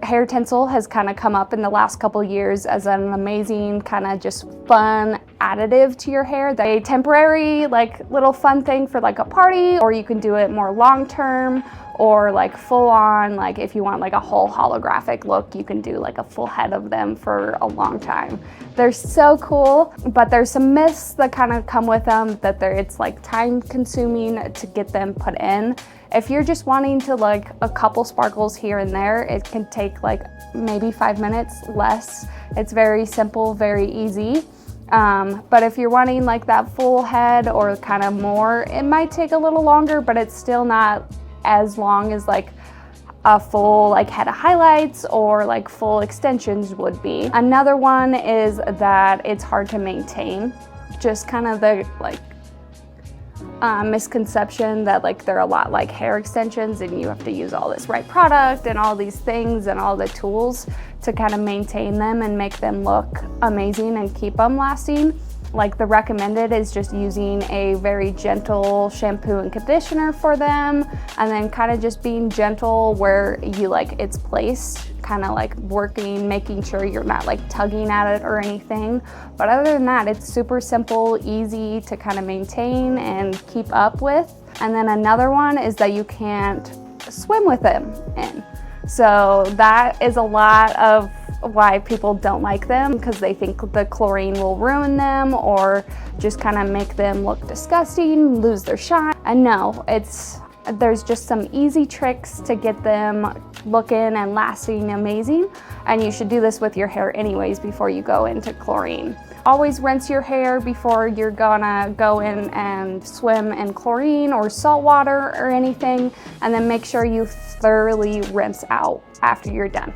Hair tinsel has kind of come up in the last couple years as an amazing kind of just fun additive to your hair. A temporary like little fun thing for like a party, or you can do it more long term, or like full on, like if you want like a whole holographic look, you can do like a full head of them for a long time. They're so cool, but there's some myths that kind of come with them, that it's like time consuming to get them put in. If you're just wanting to like a couple sparkles here and there, it can take like maybe 5 minutes, less. It's very simple, very easy. But if you're wanting like that full head or kind of more, it might take a little longer, but it's still not as long as like a full like head of highlights or like full extensions would be. Another one is that it's hard to maintain. Just kind of the like misconception that like they're a lot like hair extensions and you have to use all this right product and all these things and all the tools to kind of maintain them and make them look amazing and keep them lasting. Like the recommended is just using a very gentle shampoo and conditioner for them, and then kind of just being gentle where you like it's placed, kind of like working, making sure you're not like tugging at it or anything. But other than that, it's super simple, easy to kind of maintain and keep up with. And then another one is that you can't swim with them in. So that is a lot of why people don't like them, because they think the chlorine will ruin them or just kind of make them look disgusting, lose their shine. And no, there's just some easy tricks to get them looking and lasting amazing, and you should do this with your hair anyways before you go into chlorine. Always rinse your hair before you're gonna go in and swim in chlorine or salt water or anything, and then make sure you thoroughly rinse out after you're done.